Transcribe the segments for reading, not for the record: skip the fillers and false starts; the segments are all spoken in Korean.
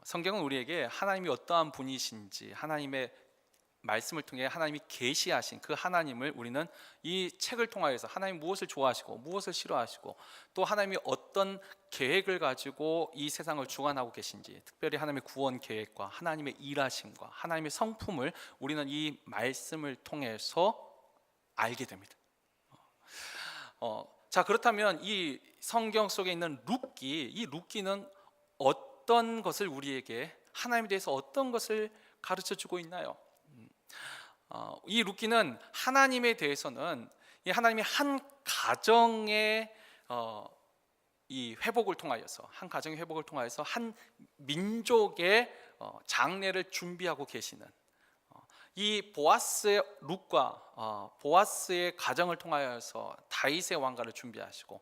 성경은 우리에게 하나님이 어떠한 분이신지 하나님의 말씀을 통해 하나님이 계시하신 그 하나님을 우리는 이 책을 통하여서 하나님 무엇을 좋아하시고 무엇을 싫어하시고 또 하나님이 어떤 계획을 가지고 이 세상을 주관하고 계신지, 특별히 하나님의 구원 계획과 하나님의 일하심과 하나님의 성품을 우리는 이 말씀을 통해서 알게 됩니다. 자, 그렇다면 이 성경 속에 있는 룻기, 이 룻기는 어떤 것을 우리에게, 하나님에 대해서 어떤 것을 가르쳐 주고 있나요? 이 룻기는 하나님에 대해서는 이 하나님이 한 가정의 이 회복을 통하여서, 한 가정의 회복을 통하여서 한 민족의 장래를 준비하고 계시는 이 보아스의 룻과 보아스의 가정을 통하여서 다윗의 왕가를 준비하시고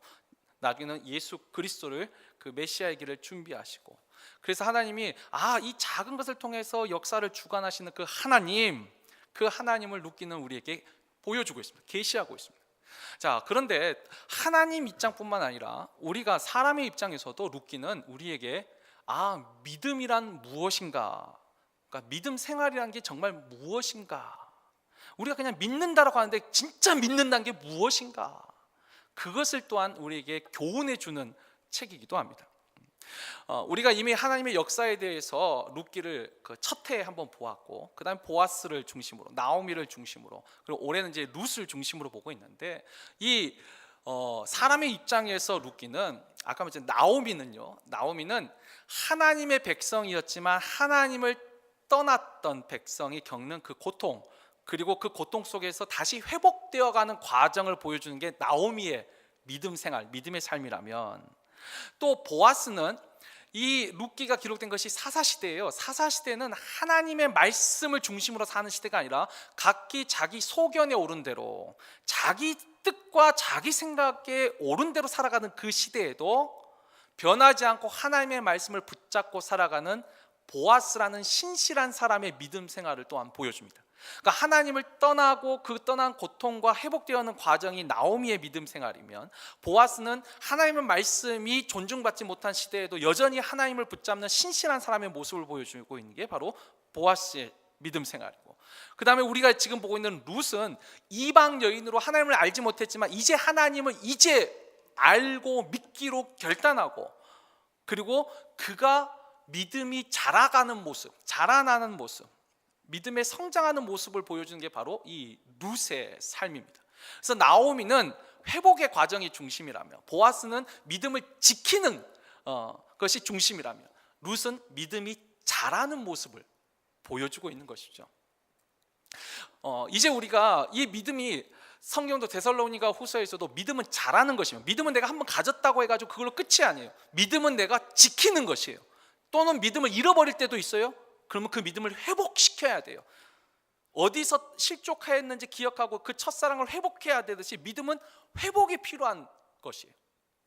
나중에는 예수 그리스도를, 그 메시아의 길을 준비하시고, 그래서 하나님이 이 작은 것을 통해서 역사를 주관하시는 그 하나님, 그 하나님을 룻기는 우리에게 보여주고 있습니다. 계시하고 있습니다. 자, 그런데 하나님 입장뿐만 아니라 우리가 사람의 입장에서도 룻기는 우리에게 믿음이란 무엇인가, 그러니까 믿음 생활이란 게 정말 무엇인가, 우리가 그냥 믿는다라고 하는데 진짜 믿는다는 게 무엇인가, 그것을 또한 우리에게 교훈해 주는 책이기도 합니다. 우리가 이미 하나님의 역사에 대해서 룻기를 첫 해에 한번 보았고, 그 다음에 보아스를 중심으로, 나오미를 중심으로, 그리고 올해는 이제 룻을 중심으로 보고 있는데, 이 사람의 입장에서 룻기는, 아까 말했던 나오미는 하나님의 백성이었지만 하나님을 떠났던 백성이 겪는 그 고통, 그리고 그 고통 속에서 다시 회복되어가는 과정을 보여주는 게 나오미의 믿음 생활, 믿음의 삶이라면, 또 보아스는, 이 룻기가 기록된 것이 사사시대예요. 사사시대는 하나님의 말씀을 중심으로 사는 시대가 아니라 각기 자기 소견에 오른 대로, 자기 뜻과 자기 생각에 오른 대로 살아가는 그 시대에도 변하지 않고 하나님의 말씀을 붙잡고 살아가는 보아스라는 신실한 사람의 믿음 생활을 또한 보여줍니다. 그러니까 하나님을 떠나고 그 떠난 고통과 회복되어가는 과정이 나오미의 믿음 생활이면, 보아스는 하나님의 말씀이 존중받지 못한 시대에도 여전히 하나님을 붙잡는 신실한 사람의 모습을 보여주고 있는 게 바로 보아스의 믿음 생활이고, 그 다음에 우리가 지금 보고 있는 룻은 이방 여인으로 하나님을 알지 못했지만 이제 하나님을 이제 알고 믿기로 결단하고, 그리고 그가 믿음이 자라가는 모습, 자라나는 모습, 믿음에 성장하는 모습을 보여주는 게 바로 이 룻의 삶입니다. 그래서 나오미는 회복의 과정이 중심이라며, 보아스는 믿음을 지키는 것이 중심이라며, 룻은 믿음이 자라는 모습을 보여주고 있는 것이죠. 이제 우리가 이 믿음이, 성경도 데살로니가 후서에서도 믿음은 자라는 것이며, 믿음은 내가 한번 가졌다고 해가지고 그걸로 끝이 아니에요. 믿음은 내가 지키는 것이에요. 또는 믿음을 잃어버릴 때도 있어요. 그러면 그 믿음을 회복시켜야 돼요. 어디서 실족했는지 기억하고 그 첫사랑을 회복해야 되듯이 믿음은 회복이 필요한 것이에요.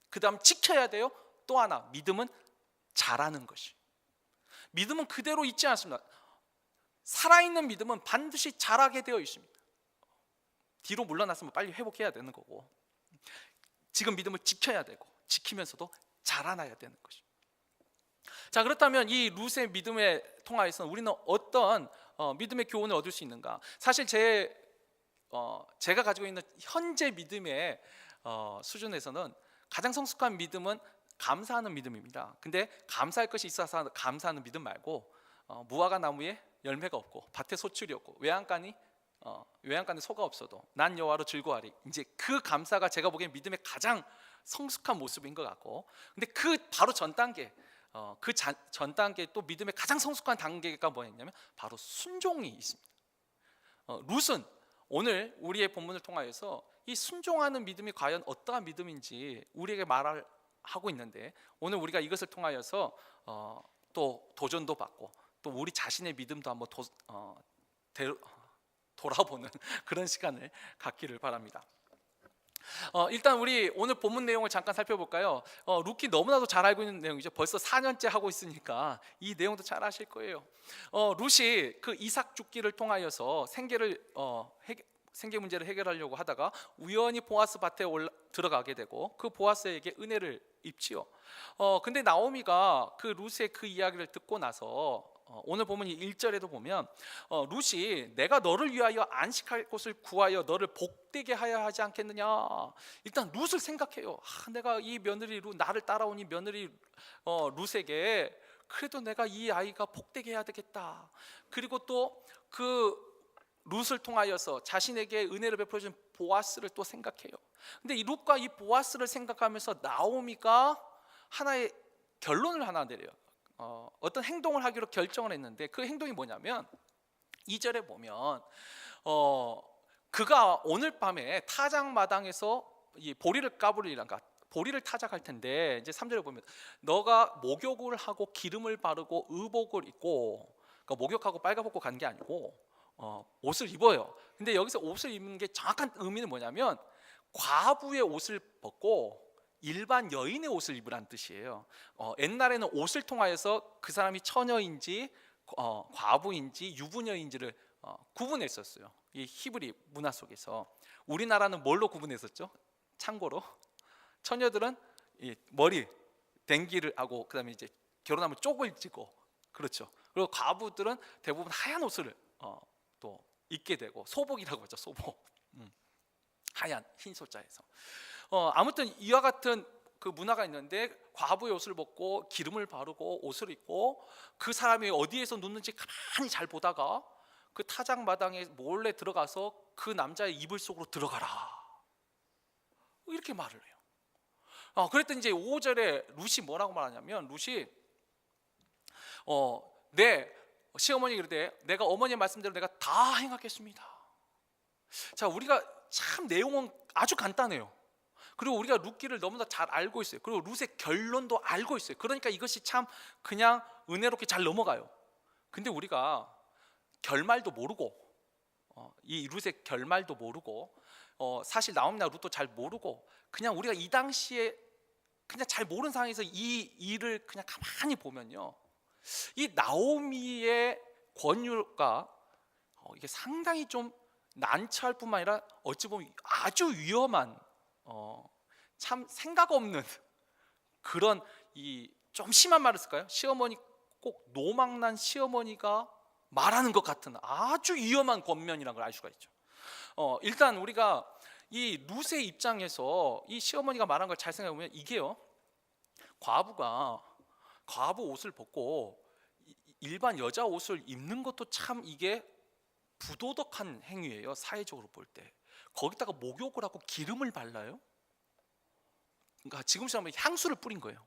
그 다음 지켜야 돼요. 또 하나, 믿음은 자라는 것이에요. 믿음은 그대로 있지 않습니다. 살아있는 믿음은 반드시 자라게 되어 있습니다. 뒤로 물러났으면 빨리 회복해야 되는 거고, 지금 믿음을 지켜야 되고, 지키면서도 자라나야 되는 것입니다. 자, 그렇다면 이 룻의 믿음에 통하여서 우리는 어떤 믿음의 교훈을 얻을 수 있는가? 사실 제가 가지고 있는 현재 믿음의 수준에서는 가장 성숙한 믿음은 감사하는 믿음입니다. 근데 감사할 것이 있어서 감사하는 믿음 말고, 무화과 나무에 열매가 없고 밭에 소출이 없고 외양간에 소가 없어도 난 여호와로 즐거워하리, 이제 그 감사가 제가 보기엔 믿음의 가장 성숙한 모습인 것 같고, 근데 그 바로 전 단계, 그 전 단계 또 믿음의 가장 성숙한 단계가 뭐였냐면 바로 순종이 있습니다. 룻은 오늘 우리의 본문을 통하여서 이 순종하는 믿음이 과연 어떠한 믿음인지 우리에게 말을 하고 있는데, 오늘 우리가 이것을 통하여서 또 도전도 받고 또 우리 자신의 믿음도 한번 돌아보는 그런 시간을 갖기를 바랍니다. 일단 우리 오늘 본문 내용을 잠깐 살펴볼까요? 룻기 너무나도 잘 알고 있는 내용이죠. 벌써 4년째 하고 있으니까 이 내용도 잘 아실 거예요. 룻이 그 이삭 죽기를 통하여서 생계 문제를 해결하려고 하다가 우연히 보아스 밭에 들어가게 되고 그 보아스에게 은혜를 입지요. 근데 나오미가 그 룻의 그 이야기를 듣고 나서 오늘 보면 1절에도 보면 룻이 내가 너를 위하여 안식할 곳을 구하여 너를 복되게 하여 하지 않겠느냐. 일단 룻을 생각해요. 내가 이 며느리 룻, 나를 따라온 이 며느리 룻에게 그래도 내가 이 아이가 복되게 해야 되겠다. 그리고 또 그 룻을 통하여서 자신에게 은혜를 베풀어준 보아스를 또 생각해요. 근데 이 룻과 이 보아스를 생각하면서 나오미가 하나의 결론을 하나 내려요. 어떤 행동을 하기로 결정을 했는데 그 행동이 뭐냐면 2절에 보면 그가 오늘 밤에 타작마당에서 이 보리를 까부리란가 보리를 타작할 텐데 이제 3절에 보면 너가 목욕을 하고 기름을 바르고 의복을 입고, 그러니까 목욕하고 빨가벗고 간 게 아니고 옷을 입어요. 근데 여기서 옷을 입는 게 정확한 의미는 뭐냐면 과부의 옷을 벗고 일반 여인의 옷을 입으란 뜻이에요. 옛날에는 옷을 통하여서 그 사람이 처녀인지 과부인지 유부녀인지를 구분했었어요. 이 히브리 문화 속에서. 우리나라는 뭘로 구분했었죠? 참고로 처녀들은 이 머리 댕기를 하고 그다음에 이제 결혼하면 쪽을 찌고, 그렇죠. 그리고 과부들은 대부분 하얀 옷을 또 입게 되고, 소복이라고 하죠. 소복. 하얀 흰 소자에서. 아무튼 이와 같은 그 문화가 있는데 과부의 옷을 벗고 기름을 바르고 옷을 입고 그 사람이 어디에서 눕는지 가만히 잘 보다가 그 타작 마당에 몰래 들어가서 그 남자의 이불 속으로 들어가라, 이렇게 말을 해요. 그랬더니 이제 5절에 룻이 뭐라고 말하냐면, 룻이 내 시어머니 그러되 내가 어머니의 말씀대로 내가 다 행하겠습니다. 자, 우리가 참 내용은 아주 간단해요. 그리고 우리가 룻기를 너무나 잘 알고 있어요. 그리고 룻의 결론도 알고 있어요. 그러니까 이것이 참 그냥 은혜롭게 잘 넘어가요. 근데 우리가 결말도 모르고 이 룻의 결말도 모르고 사실 나오미나 룻도 잘 모르고 그냥 우리가 이 당시에 그냥 잘 모르는 상황에서 이 일을 그냥 가만히 보면요, 이 나오미의 권유가 이게 상당히 좀 난처할 뿐만 아니라 어찌 보면 아주 위험한 참 생각 없는 그런 이 좀 심한 말을 쓸까요? 시어머니, 꼭 노망난 시어머니가 말하는 것 같은 아주 위험한 권면이라는 걸 알 수가 있죠. 일단 우리가 이 룻의 입장에서 이 시어머니가 말한 걸 잘 생각해 보면 이게요, 과부가 과부 옷을 벗고 일반 여자 옷을 입는 것도 참 이게 부도덕한 행위예요. 사회적으로 볼 때. 거기다가 목욕을 하고 기름을 발라요. 그러니까 지금처럼 향수를 뿌린 거예요.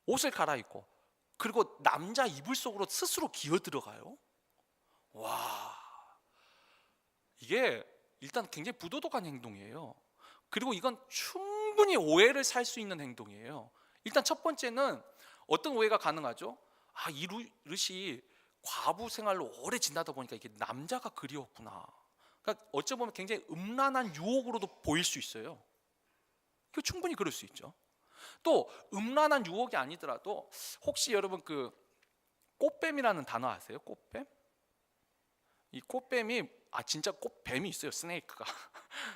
옷을 갈아입고 그리고 남자 이불 속으로 스스로 기어 들어가요. 와, 이게 일단 굉장히 부도덕한 행동이에요. 그리고 이건 충분히 오해를 살 수 있는 행동이에요. 일단 첫 번째는 어떤 오해가 가능하죠? 이 룻이 과부 생활로 오래 지나다 보니까 이게 남자가 그리웠구나. 그러니까 어찌 보면 굉장히 음란한 유혹으로도 보일 수 있어요. 충분히 그럴 수 있죠. 또 음란한 유혹이 아니더라도 혹시 여러분 그 꽃뱀이라는 단어 아세요? 꽃뱀? 이 꽃뱀이 진짜 꽃뱀이 있어요. 스네이크가.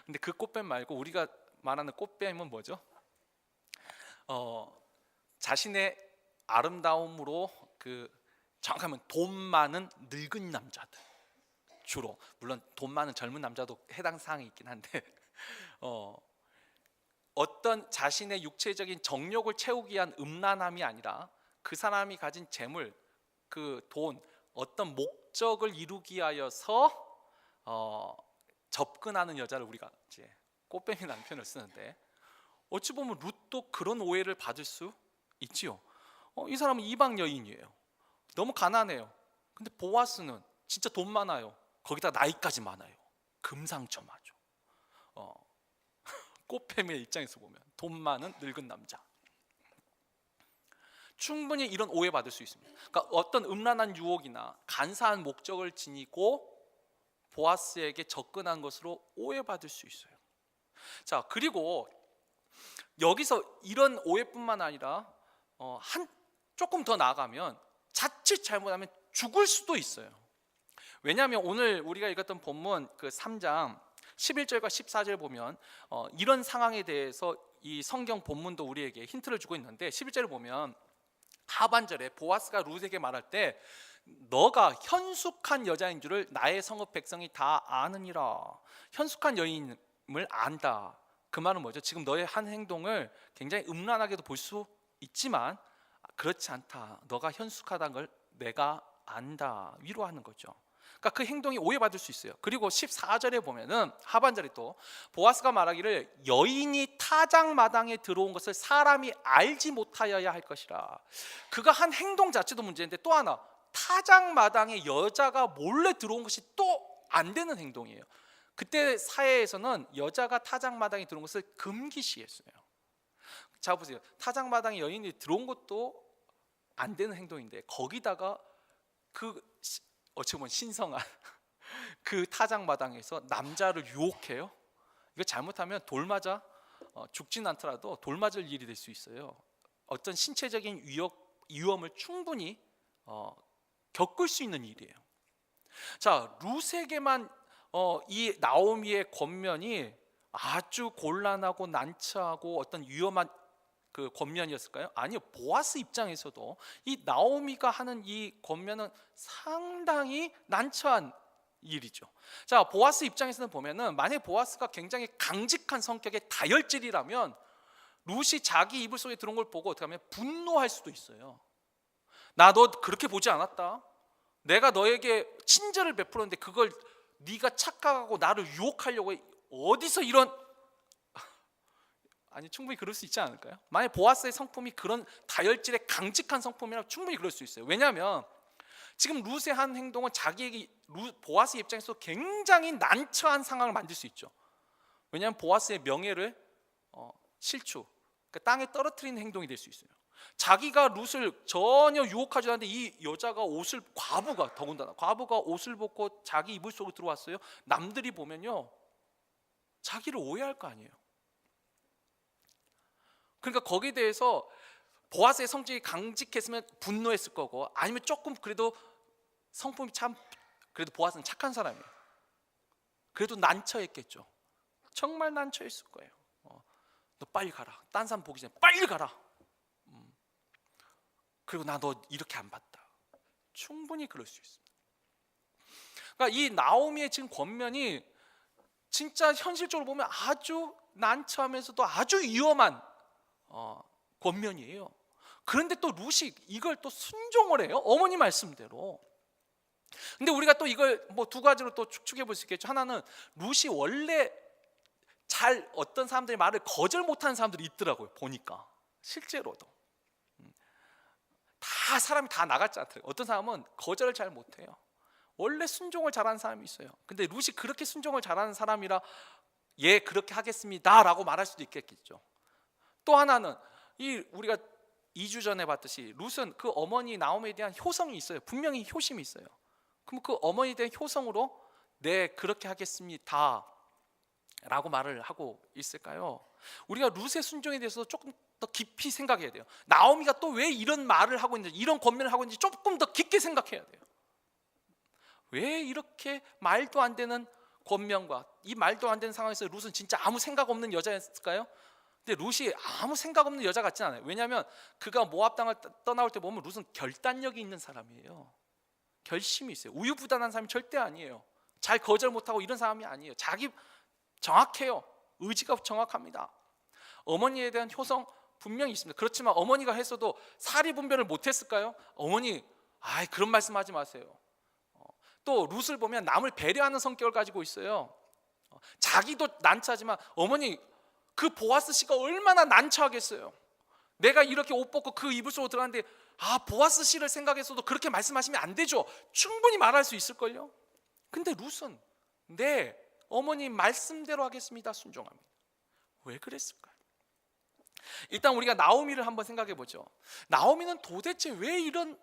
근데 그 꽃뱀 말고 우리가 말하는 꽃뱀은 뭐죠? 자신의 아름다움으로 정확하면 돈 많은 늙은 남자들, 주로 물론 돈 많은 젊은 남자도 해당 사항이 있긴 한데 어떤 자신의 육체적인 정욕을 채우기 위한 음란함이 아니라 그 사람이 가진 재물, 그 돈, 어떤 목적을 이루기 위하여서 접근하는 여자를 우리가 이제 꽃뱀이라는 표현을 쓰는데, 어찌 보면 룻도 그런 오해를 받을 수 있지요. 이 사람은 이방 여인이에요. 너무 가난해요. 근데 보아스는 진짜 돈 많아요. 거기다 나이까지 많아요. 금상첨화죠. 꽃뱀의 입장에서 보면 돈 많은 늙은 남자. 충분히 이런 오해 받을 수 있습니다. 그러니까 어떤 음란한 유혹이나 간사한 목적을 지니고 보아스에게 접근한 것으로 오해받을 수 있어요. 자, 그리고 여기서 이런 오해뿐만 아니라 조금 더 나아가면 자칫 잘못하면 죽을 수도 있어요. 왜냐하면 오늘 우리가 읽었던 본문 그 3장 11절과 14절 보면 이런 상황에 대해서 이 성경 본문도 우리에게 힌트를 주고 있는데 11절을 보면 하반절에 보아스가 룻에게 말할 때 너가 현숙한 여자인 줄을 나의 성읍 백성이 다 아느니라. 현숙한 여인을 안다. 그 말은 뭐죠? 지금 너의 한 행동을 굉장히 음란하게도 볼 수 있지만 그렇지 않다. 너가 현숙하다는 걸 내가 안다. 위로하는 거죠. 그러니까 그 행동이 오해받을 수 있어요. 그리고 14절에 보면은 하반절에 또 보아스가 말하기를 여인이 타작마당에 들어온 것을 사람이 알지 못하여야 할 것이라. 그가 한 행동 자체도 문제인데 또 하나 타작마당에 여자가 몰래 들어온 것이 또 안 되는 행동이에요. 그때 사회에서는 여자가 타작마당에 들어온 것을 금기시했어요. 자 보세요. 타작마당에 여인이 들어온 것도 안 되는 행동인데 거기다가 그 어찌 보면 신성한 그 타작마당에서 남자를 유혹해요. 이거 잘못하면 돌 맞아 죽진 않더라도 돌 맞을 일이 될 수 있어요. 어떤 신체적인 위험을 충분히 겪을 수 있는 일이에요. 자, 룻에게만 이 나오미의 권면이 아주 곤란하고 난처하고 어떤 위험한 그 권면이었을까요? 아니요. 보아스 입장에서도 이 나오미가 하는 이 권면은 상당히 난처한 일이죠. 자, 보아스 입장에서는 보면은 만약 보아스가 굉장히 강직한 성격의 다혈질이라면 룻이 자기 이불 속에 들어온 걸 보고 어떻게 하면 분노할 수도 있어요. 나 너 그렇게 보지 않았다. 내가 너에게 친절을 베풀었는데 그걸 네가 착각하고 나를 유혹하려고 어디서 이런 아니 충분히 그럴 수 있지 않을까요? 만약 보아스의 성품이 그런 다혈질의 강직한 성품이라면 충분히 그럴 수 있어요. 왜냐하면 지금 룻의 한 행동은 자기에게 보아스 입장에서 굉장히 난처한 상황을 만들 수 있죠. 왜냐하면 보아스의 명예를 실추, 그러니까 땅에 떨어뜨리는 행동이 될 수 있어요. 자기가 룻을 전혀 유혹하지 않는데 이 여자가 더군다나 과부가 옷을 벗고 자기 이불 속으로 들어왔어요. 남들이 보면요 자기를 오해할 거 아니에요. 그러니까 거기에 대해서 보아스의 성질이 강직했으면 분노했을 거고, 아니면 조금 그래도 성품이 참 그래도 보아스는 착한 사람이에요. 그래도 난처했겠죠. 정말 난처했을 거예요. 너 빨리 가라. 딴 사람 보기 전에 빨리 가라. 그리고 나 너 이렇게 안 봤다. 충분히 그럴 수 있습니다. 그러니까 이 나오미의 지금 권면이 진짜 현실적으로 보면 아주 난처하면서도 아주 위험한 권면이에요. 그런데 또 룻이 이걸 또 순종을 해요. 어머니 말씀대로. 근데 우리가 또 이걸 뭐 두 가지로 또 축축해 볼 수 있겠죠. 하나는 룻이 원래 잘 어떤 사람들의 말을 거절 못하는 사람들이 있더라고요. 보니까 실제로도 다 사람이 다 나갔지 않더라고요. 어떤 사람은 거절을 잘 못해요. 원래 순종을 잘하는 사람이 있어요. 근데 룻이 그렇게 순종을 잘하는 사람이라 예 그렇게 하겠습니다 라고 말할 수도 있겠죠. 또 하나는 우리가 2주 전에 봤듯이 룻은 그 어머니 나오미에 대한 효성이 있어요. 분명히 효심이 있어요. 그럼 그 어머니에 대한 효성으로 네 그렇게 하겠습니다 라고 말을 하고 있을까요? 우리가 룻의 순종에 대해서 조금 더 깊이 생각해야 돼요. 나오미가 또 왜 이런 말을 하고 있는지, 이런 권면을 하고 있는지 조금 더 깊게 생각해야 돼요. 왜 이렇게 말도 안 되는 권면과 이 말도 안 되는 상황에서 룻은 진짜 아무 생각 없는 여자였을까요? 근데 룻이 아무 생각 없는 여자 같진 않아요. 왜냐하면 그가 모압 땅을 떠나올 때 보면 룻은 결단력이 있는 사람이에요. 결심이 있어요. 우유부단한 사람이 절대 아니에요. 잘 거절 못하고 이런 사람이 아니에요. 자기 정확해요. 의지가 정확합니다. 어머니에 대한 효성 분명히 있습니다. 그렇지만 어머니가 했어도 사리 분별을 못했을까요? 어머니 그런 말씀하지 마세요. 또 룻을 보면 남을 배려하는 성격을 가지고 있어요. 자기도 난처하지만 어머니 그 보아스 씨가 얼마나 난처하겠어요. 내가 이렇게 옷 벗고 그 이불 속으로 들어갔는데 보아스 씨를 생각해서도 그렇게 말씀하시면 안 되죠. 충분히 말할 수 있을걸요. 근데 룻은 네 어머니 말씀대로 하겠습니다 순종합니다. 왜 그랬을까요? 일단 우리가 나오미를 한번 생각해 보죠. 나오미는 도대체 왜 이런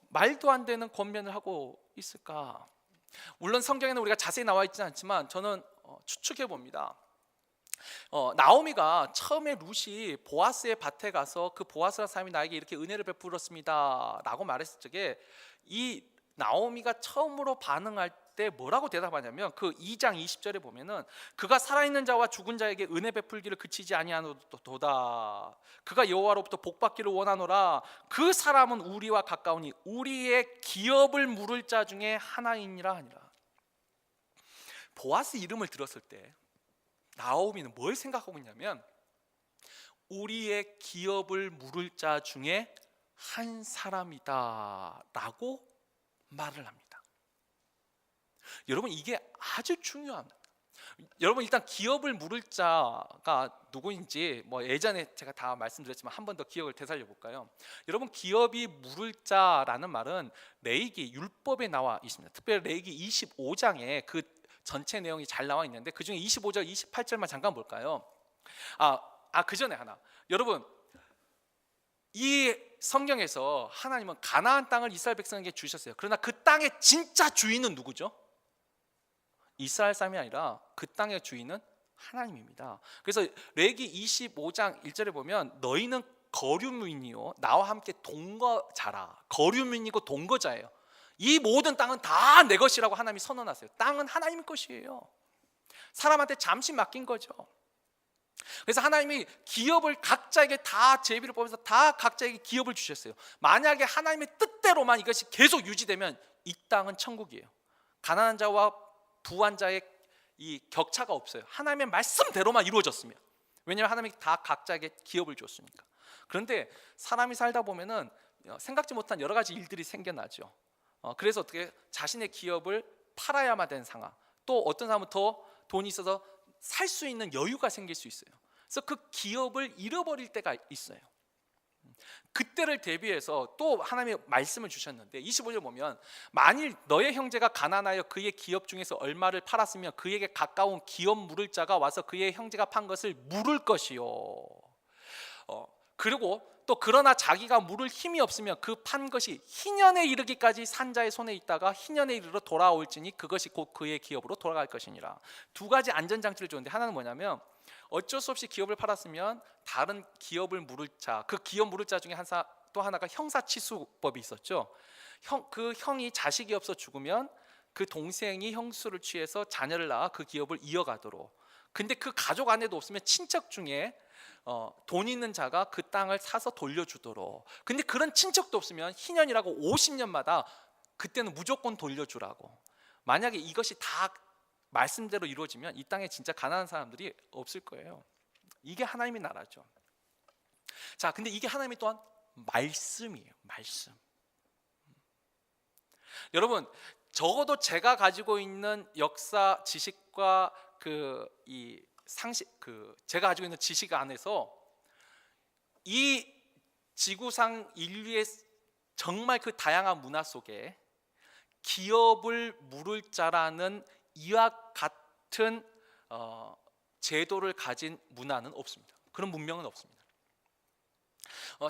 말도 안 되는 권면을 하고 있을까? 물론 성경에는 우리가 자세히 나와 있지는 않지만 저는 추측해 봅니다. 나오미가 처음에 룻이 보아스의 밭에 가서 그 보아스라는 사람이 나에게 이렇게 은혜를 베풀었습니다 라고 말했을 적에 이 나오미가 처음으로 반응할 때 뭐라고 대답하냐면 그 2장 20절에 보면은 그가 살아있는 자와 죽은 자에게 은혜 베풀기를 그치지 아니하노도다. 그가 여호와로부터 복받기를 원하노라. 그 사람은 우리와 가까우니 우리의 기업을 물을 자 중에 하나이니라 하니라. 보아스 이름을 들었을 때 나오미는 뭘 생각하고 있냐면 우리의 기업을 물을 자 중에 한 사람이다 라고 말을 합니다. 여러분, 이게 아주 중요합니다. 여러분, 일단 기업을 물을 자가 누구인지 예전에 제가 다 말씀드렸지만 한 번 더 기억을 되살려 볼까요? 여러분, 기업이 물을 자라는 말은 레위기 율법에 나와 있습니다. 특별히 레위기 25장에 그 전체 내용이 잘 나와 있는데 그 중에 25절 28절만 잠깐 볼까요? 그 전에 하나, 여러분, 이 성경에서 하나님은 가나안 땅을 이스라엘 백성에게 주셨어요. 그러나 그 땅의 진짜 주인은 누구죠? 이스라엘 사람이 아니라 그 땅의 주인은 하나님입니다. 그래서 레위기 25장 1절에 보면 너희는 거류민이요 나와 함께 동거자라. 거류민이고 동거자예요. 이 모든 땅은 다 내 것이라고 하나님이 선언하세요. 땅은 하나님의 것이에요. 사람한테 잠시 맡긴 거죠. 그래서 하나님이 기업을 각자에게 다 제비를 뽑아서 다 각자에게 기업을 주셨어요. 만약에 하나님의 뜻대로만 이것이 계속 유지되면 이 땅은 천국이에요. 가난한 자와 부한 자의 이 격차가 없어요. 하나님의 말씀대로만 이루어졌으면. 왜냐하면 하나님이 다 각자에게 기업을 줬으니까. 그런데 사람이 살다 보면은 생각지 못한 여러 가지 일들이 생겨나죠. 그래서 어떻게 자신의 기업을 팔아야만 되는 상황, 또 어떤 사람은 더 돈이 있어서 살 수 있는 여유가 생길 수 있어요. 그래서 그 기업을 잃어버릴 때가 있어요. 그때를 대비해서 또 하나님의 말씀을 주셨는데 25절 보면 만일 너의 형제가 가난하여 그의 기업 중에서 얼마를 팔았으면 그에게 가까운 기업 물을 자가 와서 그의 형제가 판 것을 물을 것이요. 그리고 또 그러나 자기가 물을 힘이 없으면 그 판 것이 희년에 이르기까지 산자의 손에 있다가 희년에 이르러 돌아올지니 그것이 곧 그의 기업으로 돌아갈 것이니라. 두 가지 안전장치를 줬는데 하나는 뭐냐면 어쩔 수 없이 기업을 팔았으면 다른 기업을 물을 자, 그 기업 물을 자 중에 또 하나가 형사치수법이 있었죠. 그 형이 자식이 없어 죽으면 그 동생이 형수를 취해서 자녀를 낳아 그 기업을 이어가도록. 근데 그 가족 안에도 없으면 친척 중에 돈 있는 자가 그 땅을 사서 돌려주도록. 근데 그런 친척도 없으면 희년이라고 50년마다 그때는 무조건 돌려주라고. 만약에 이것이 다 말씀대로 이루어지면 이 땅에 진짜 가난한 사람들이 없을 거예요. 이게 하나님의 나라죠. 자, 근데 이게 하나님이 또한 말씀이에요. 말씀. 여러분, 적어도 제가 가지고 있는 역사 지식과 이 상식, 제가 가지고 있는 지식 안에서 이 지구상 인류의 정말 그 다양한 문화 속에 기업을 물을 자라는 이와 같은 제도를 가진 문화는 없습니다. 그런 문명은 없습니다.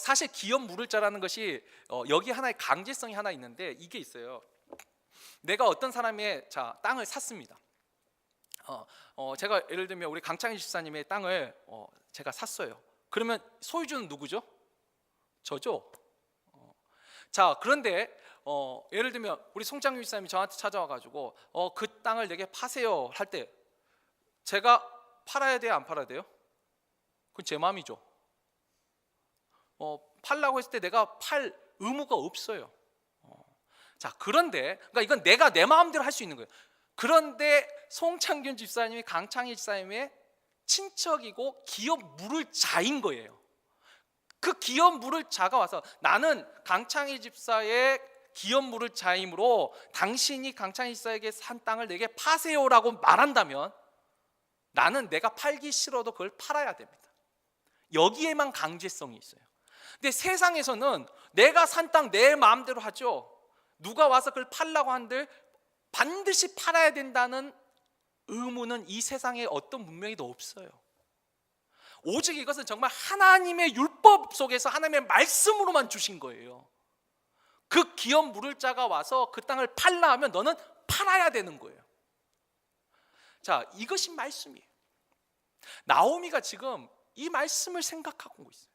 사실 기업 물을 자라는 것이 여기 하나의 강제성이 하나 있는데 이게 있어요. 내가 어떤 사람의 땅을 샀습니다. 제가 예를 들면 우리 강창희 집사님의 땅을 제가 샀어요. 그러면 소유주는 누구죠? 저죠. 자, 그런데 예를 들면 우리 송창규 집사님이 저한테 찾아와가지고 그 땅을 내게 파세요 할 때 제가 팔아야 돼요, 안 팔아야 돼요? 그건 제 마음이죠. 팔라고 했을 때 내가 팔 의무가 없어요. 자, 그런데 그러니까 이건 내가 내 마음대로 할 수 있는 거예요. 그런데 송창균 집사님이 강창희 집사님의 친척이고 기업 물을 자인 거예요. 그 기업 물을 자가 와서 나는 강창희 집사의 기업 물을 자이므로 당신이 강창희 집사에게 산 땅을 내게 파세요라고 말한다면 나는 내가 팔기 싫어도 그걸 팔아야 됩니다. 여기에만 강제성이 있어요. 근데 세상에서는 내가 산 땅 내 마음대로 하죠. 누가 와서 그걸 팔라고 한들 반드시 팔아야 된다는 의무는 이 세상에 어떤 문명에도 없어요. 오직 이것은 정말 하나님의 율법 속에서 하나님의 말씀으로만 주신 거예요. 그 기업 물을 자가 와서 그 땅을 팔라 하면 너는 팔아야 되는 거예요. 자, 이것이 말씀이에요. 나오미가 지금 이 말씀을 생각하고 있어요.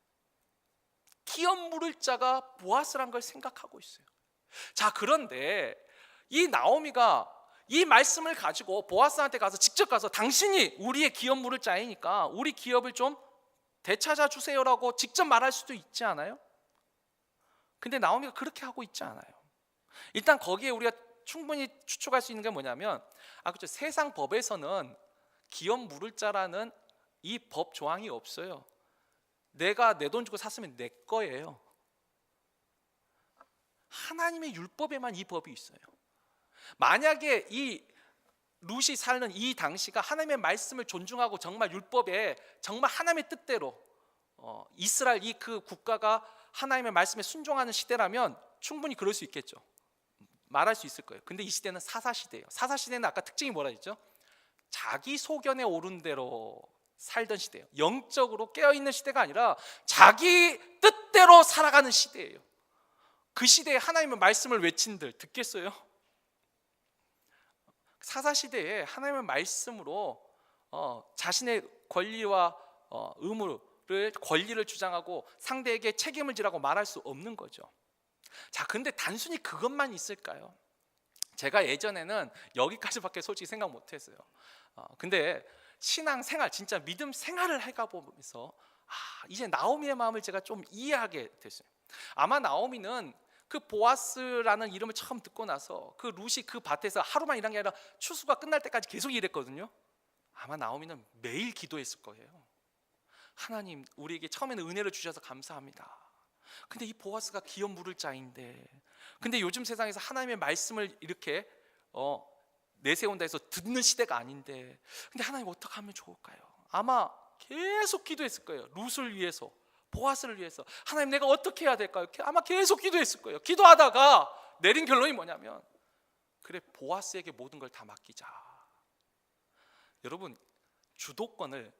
기업 물을 자가 보아스란 걸 생각하고 있어요. 자, 그런데 이 나오미가 이 말씀을 가지고 보아스한테 가서 직접 가서 당신이 우리의 기업 물을 자이니까 우리 기업을 좀 되찾아 주세요라고 직접 말할 수도 있지 않아요? 근데 나오미가 그렇게 하고 있지 않아요. 일단 거기에 우리가 충분히 추측할 수 있는 게 뭐냐면, 그렇죠, 세상 법에서는 기업 물을 자라는 이 법 조항이 없어요. 내가 내 돈 주고 샀으면 내 거예요. 하나님의 율법에만 이 법이 있어요. 만약에 이 룻이 사는 이 당시가 하나님의 말씀을 존중하고 정말 율법에 정말 하나님의 뜻대로 이스라엘 이 그 국가가 하나님의 말씀에 순종하는 시대라면 충분히 그럴 수 있겠죠. 말할 수 있을 거예요. 근데 이 시대는 사사시대예요. 사사시대는 아까 특징이 뭐라 했죠? 자기 소견에 오른 대로 살던 시대예요. 영적으로 깨어있는 시대가 아니라 자기 뜻대로 살아가는 시대예요. 그 시대에 하나님의 말씀을 외친들 듣겠어요? 사사시대에 하나님의 말씀으로 자신의 권리와 의무를 권리를 주장하고 상대에게 책임을 지라고 말할 수 없는 거죠. 자, 근데 단순히 그것만 있을까요? 제가 예전에는 여기까지밖에 솔직히 생각 못했어요. 근데 신앙생활, 진짜 믿음 생활을 해가 보면서 이제 나오미의 마음을 제가 좀 이해하게 됐어요. 아마 나오미는 그 보아스라는 이름을 처음 듣고 나서 그 룻이 그 밭에서 하루만 일한 게 아니라 추수가 끝날 때까지 계속 일했거든요. 아마 나오미는 매일 기도했을 거예요. 하나님, 우리에게 처음에는 은혜를 주셔서 감사합니다. 근데 이 보아스가 기업 물을 자인데, 근데 요즘 세상에서 하나님의 말씀을 이렇게 내세운다 해서 듣는 시대가 아닌데, 근데 하나님 어떻게 하면 좋을까요? 아마 계속 기도했을 거예요. 룻을 위해서, 보아스를 위해서. 하나님, 내가 어떻게 해야 될까요? 아마 계속 기도했을 거예요. 기도하다가 내린 결론이 뭐냐면, 그래, 보아스에게 모든 걸 다 맡기자. 여러분, 주권을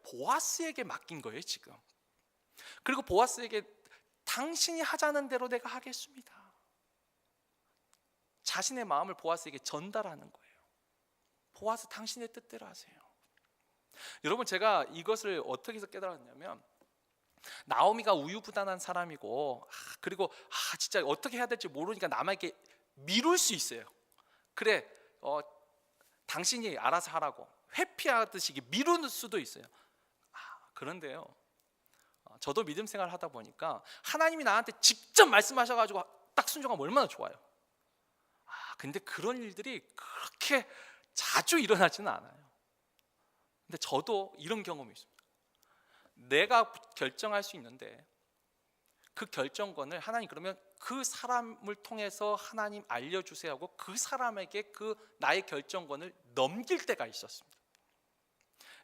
보아스에게 맡긴 거예요 지금. 그리고 보아스에게 당신이 하자는 대로 내가 하겠습니다. 자신의 마음을 보아스에게 전달하는 거예요. 보아스, 당신의 뜻대로 하세요. 여러분, 제가 이것을 어떻게 해서 깨달았냐면, 나오미가 우유부단한 사람이고, 그리고 진짜 어떻게 해야 될지 모르니까 남에게 미룰 수 있어요. 그래, 당신이 알아서 하라고 회피하듯이 미루는 수도 있어요. 그런데요, 저도 믿음 생활을 하다 보니까 하나님이 나한테 직접 말씀하셔가지고 딱 순종하면 얼마나 좋아요. 근데 그런 일들이 그렇게 자주 일어나지는 않아요. 근데 저도 이런 경험이 있습니다. 내가 결정할 수 있는데 그 결정권을 하나님, 그러면 그 사람을 통해서 하나님 알려주세요 하고 그 사람에게 그 나의 결정권을 넘길 때가 있었습니다.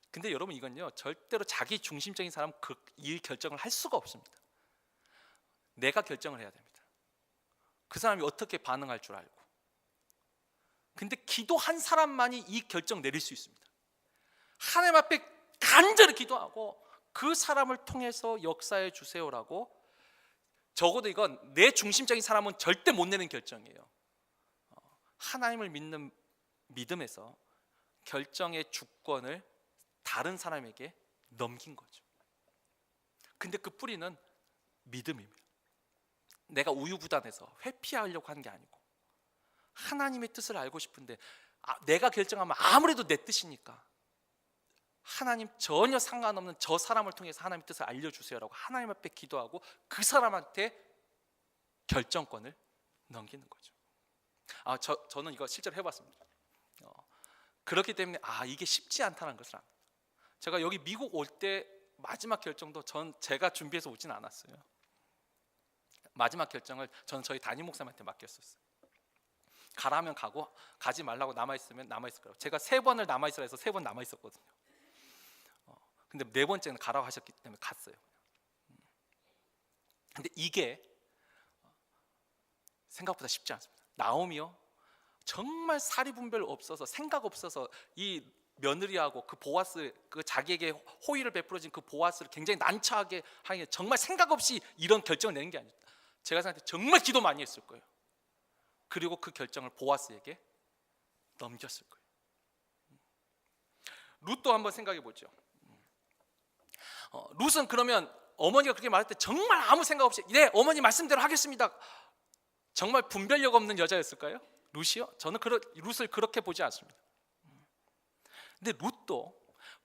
근데 여러분, 이건요, 절대로 자기 중심적인 사람은 이 결정을 할 수가 없습니다. 내가 결정을 해야 됩니다. 그 사람이 어떻게 반응할 줄 알고. 근데 기도한 사람만이 이 결정 내릴 수 있습니다. 하나님 앞에 간절히 기도하고 그 사람을 통해서 역사해 주세요라고. 적어도 이건 내 중심적인 사람은 절대 못 내는 결정이에요. 하나님을 믿는 믿음에서 결정의 주권을 다른 사람에게 넘긴 거죠. 근데 그 뿌리는 믿음입니다. 내가 우유부단해서 회피하려고 하는 게 아니고 하나님의 뜻을 알고 싶은데 내가 결정하면 아무래도 내 뜻이니까 하나님, 전혀 상관없는 저 사람을 통해서 하나님의 뜻을 알려주세요라고 하나님 앞에 기도하고 그 사람한테 결정권을 넘기는 거죠. 저는 이거 실제로 해봤습니다. 그렇기 때문에 이게 쉽지 않다는 것을 압니다. 제가 여기 미국 올 때 마지막 결정도 제가 준비해서 오진 않았어요. 마지막 결정을 저는 저희 담임 목사님한테 맡겼었어요. 가라면 가고 가지 말라고 남아있으면 남아있을 거라고. 제가 3번을 남아있으라 해서 3번 남아있었거든요. 근데 4번째는 가라고 하셨기 때문에 갔어요. 근데 이게 생각보다 쉽지 않습니다. 나오미요, 정말 사리분별 없어서, 생각 없어서 이 며느리하고 그 보아스, 그 자기에게 호의를 베풀어진 그 보아스를 굉장히 난처하게 하는 게 정말 생각 없이 이런 결정을 내는 게 아니에요. 제가 생각할 때 정말 기도 많이 했을 거예요. 그리고 그 결정을 보아스에게 넘겼을 거예요. 룻도 한번 생각해 보죠. 룻은 그러면 어머니가 그렇게 말할 때 정말 아무 생각 없이 네, 어머니 말씀대로 하겠습니다. 정말 분별력 없는 여자였을까요? 룻이요? 저는 룻을 그렇게 보지 않습니다. 근데 룻도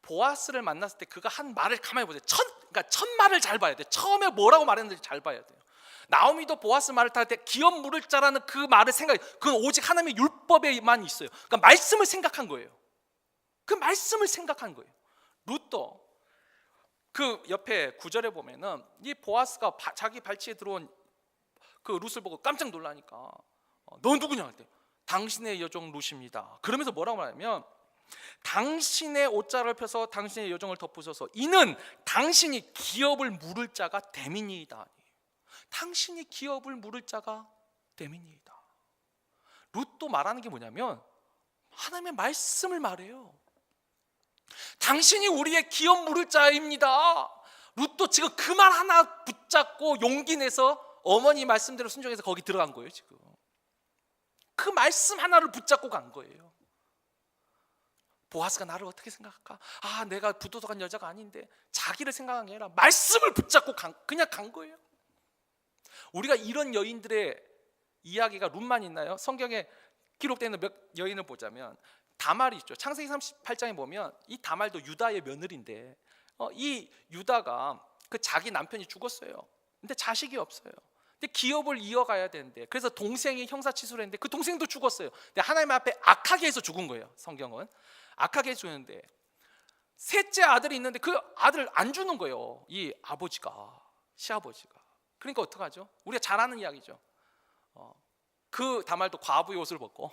보아스를 만났을 때 그가 한 말을 가만히 보세요. 그러니까 첫 말을 잘 봐야 돼요. 처음에 뭐라고 말했는지 잘 봐야 돼요. 나오미도 보아스 말을 탈 때 기업 물을 자라는 그 말을 생각해. 그건 오직 하나님의 율법에만 있어요. 그러니까 말씀을 생각한 거예요. 그 말씀을 생각한 거예요. 룻도 그 옆에 구절에 보면은 이 보아스가 자기 발치에 들어온 그 룻을 보고 깜짝 놀라니까 너 누구냐 할 때 당신의 여종 룻입니다. 그러면서 뭐라고 말하냐면 당신의 옷자를 펴서 당신의 여종을 덮으셔서 이는 당신이 기업을 물을 자가 됨이니이다. 당신이 기업을 물을 자가 됨이니이다. 룻도 말하는 게 뭐냐면 하나님의 말씀을 말해요. 당신이 우리의 기업 물을 자입니다. 룻도 지금 그 말 하나 붙잡고 용기 내서 어머니 말씀대로 순종해서 거기 들어간 거예요. 지금 그 말씀 하나를 붙잡고 간 거예요. 보아스가 나를 어떻게 생각할까? 내가 부도덕한 여자가 아닌데. 자기를 생각한 게 아니라 말씀을 붙잡고 그냥 간 거예요. 우리가 이런 여인들의 이야기가 룻만 있나요? 성경에 기록되는 몇 여인을 보자면 다말이 있죠. 창세기 38장에 보면 이 다말도 유다의 며느리인데 이 유다가 그 자기 남편이 죽었어요. 근데 자식이 없어요. 근데 기업을 이어가야 되는데 그래서 동생이 형사치수를 했는데 그 동생도 죽었어요. 근데 하나님 앞에 악하게 해서 죽은 거예요. 성경은 악하게 해서 죽었는데 셋째 아들이 있는데 그 아들을 안 주는 거예요. 이 아버지가, 시아버지가. 그러니까 어떡하죠? 우리가 잘 아는 이야기죠. 그 다말도 과부의 옷을 벗고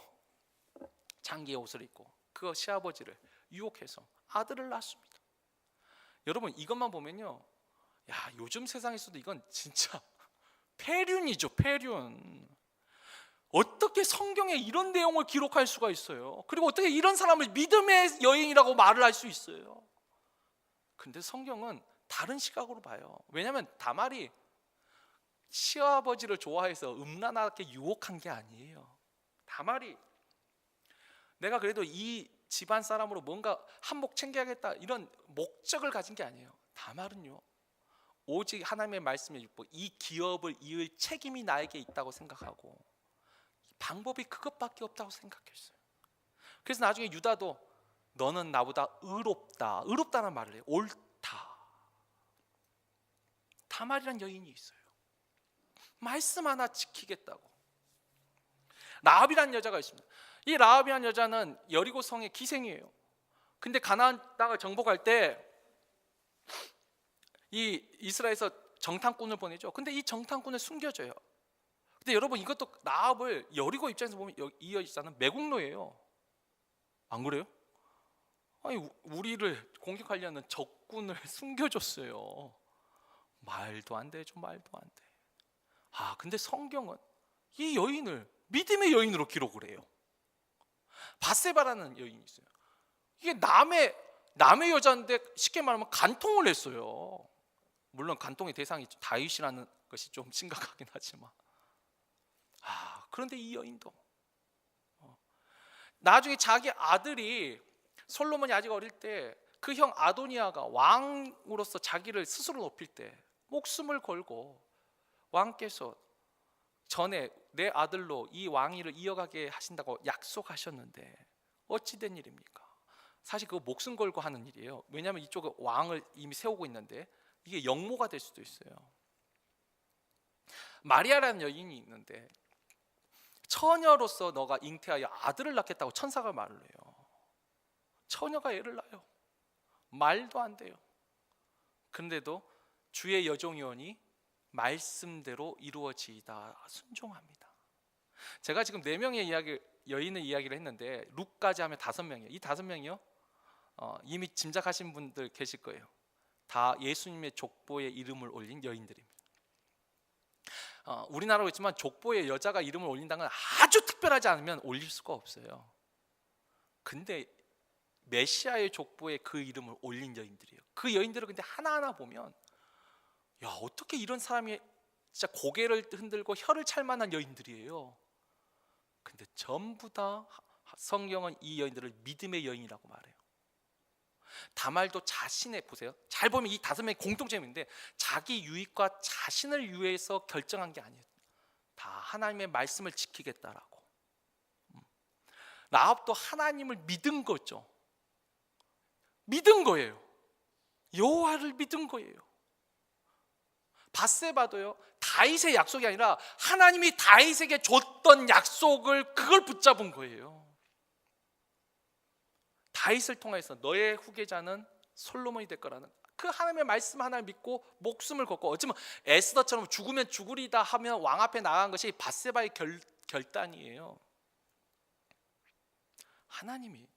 장기의 옷을 입고 그 시아버지를 유혹해서 아들을 낳습니다. 여러분 이것만 보면요, 요즘 세상에서도 이건 진짜 폐륜이죠. 폐륜. 어떻게 성경에 이런 내용을 기록할 수가 있어요? 그리고 어떻게 이런 사람을 믿음의 여인이라고 말을 할 수 있어요? 근데 성경은 다른 시각으로 봐요. 왜냐하면 다말이 시아버지를 좋아해서 음란하게 유혹한 게 아니에요. 다말이 내가 그래도 이 집안 사람으로 뭔가 한몫 챙겨야겠다 이런 목적을 가진 게 아니에요. 다말은요, 오직 하나님의 말씀의 율법, 이 기업을 이을 책임이 나에게 있다고 생각하고 방법이 그것밖에 없다고 생각했어요. 그래서 나중에 유다도 너는 나보다 의롭다, 의롭다는 말을 해요. 옳다. 다말이란 여인이 있어요. 말씀 하나 지키겠다고. 라합이라는 여자가 있습니다. 이 라합이라는 여자는 여리고 성의 기생이에요. 근데 가나안 땅을 정복할 때 이 이스라엘에서 정탐꾼을 보내죠. 근데 이 정탐꾼을 숨겨줘요. 근데 여러분 이것도 라합을 여리고 입장에서 보면 이 여자는 매국노예요. 안 그래요? 아니 우리를 공격하려는 적군을 숨겨줬어요. 말도 안 되죠. 말도 안 돼. 근데 성경은 이 여인을 믿음의 여인으로 기록을 해요. 바세바라는 여인이 있어요. 이게 남의 여자인데 쉽게 말하면 간통을 했어요. 물론 간통의 대상이 다윗이라는 것이 좀 심각하긴 하지만 그런데 이 여인도 나중에 자기 아들이 솔로몬이 아직 어릴 때 그 형 아도니아가 왕으로서 자기를 스스로 높일 때 목숨을 걸고 왕께서 전에 내 아들로 이 왕위를 이어가게 하신다고 약속하셨는데 어찌된 일입니까? 사실 그거 목숨 걸고 하는 일이에요. 왜냐하면 이쪽은 왕을 이미 세우고 있는데 이게 역모가 될 수도 있어요. 마리아라는 여인이 있는데 처녀로서 너가 잉태하여 아들을 낳겠다고 천사가 말을 해요. 처녀가 애를 낳아요. 말도 안 돼요. 그런데도 주의 여종이오니 말씀대로 이루어지이다 순종합니다. 제가 지금 4명의 여인의 이야기를 했는데 룻까지 하면 5명이에요. 이 5명이요 이미 짐작하신 분들 계실 거예요. 다 예수님의 족보에 이름을 올린 여인들입니다. 우리나라로 있지만 족보에 여자가 이름을 올린다는 건 아주 특별하지 않으면 올릴 수가 없어요. 근데 메시아의 족보에 그 이름을 올린 여인들이에요. 그 여인들을 근데 하나하나 보면 어떻게 이런 사람이 진짜 고개를 흔들고 혀를 찰 만한 여인들이에요. 근데 전부 다 성경은 이 여인들을 믿음의 여인이라고 말해요. 다말도 자신의, 보세요, 잘 보면 이 5명의 공통점인데 자기 유익과 자신을 위해서 결정한 게 아니에요. 다 하나님의 말씀을 지키겠다라고. 라합도 하나님을 믿은 거죠. 믿은 거예요. 여호와를 믿은 거예요. 밧세바도요, 다윗의 약속이 아니라 하나님이 다윗에게 줬던 약속을 그걸 붙잡은 거예요. 다윗을 통해서 너의 후계자는 솔로몬이 될 거라는 그 하나님의 말씀 하나를 믿고 목숨을 걸고, 어쩌면 에스더처럼 죽으면 죽으리다 하면 왕 앞에 나간 것이 밧세바의 결단이에요. 하나님이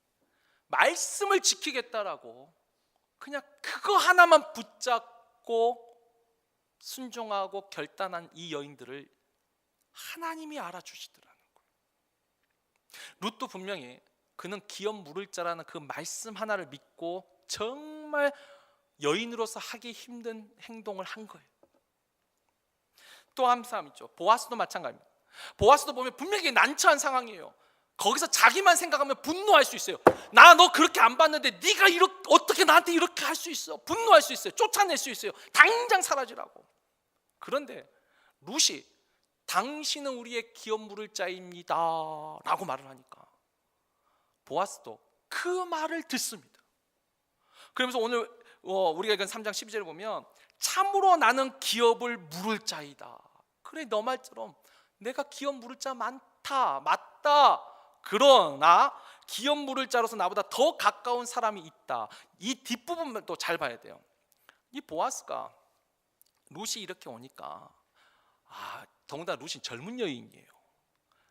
말씀을 지키겠다라고 그냥 그거 하나만 붙잡고 순종하고 결단한 이 여인들을 하나님이 알아주시더라는 거예요. 룻도 분명히 그는 기업 물을 자라는 그 말씀 하나를 믿고 정말 여인으로서 하기 힘든 행동을 한 거예요. 또 한 사람 있죠. 보아스도 마찬가지입니다. 보아스도 보면 분명히 난처한 상황이에요. 거기서 자기만 생각하면 분노할 수 있어요. 나 너 그렇게 안 봤는데 네가 이렇게 어떻게 나한테 이렇게 할 수 있어? 분노할 수 있어요. 쫓아낼 수 있어요. 당장 사라지라고. 그런데 룻이 당신은 우리의 기업 물을 자입니다 라고 말을 하니까 보아스도 그 말을 듣습니다. 그러면서 오늘 우리가 읽은 3장 12절을 보면 참으로 나는 기업을 물을 자이다. 그래, 너 말처럼 내가 기업 물을 자 많다, 맞다. 그러나 기업 물을 자로서 나보다 더 가까운 사람이 있다. 이 뒷부분도 잘 봐야 돼요. 이 보아스가 룻이 이렇게 오니까 더군다나 룻이 젊은 여인이에요.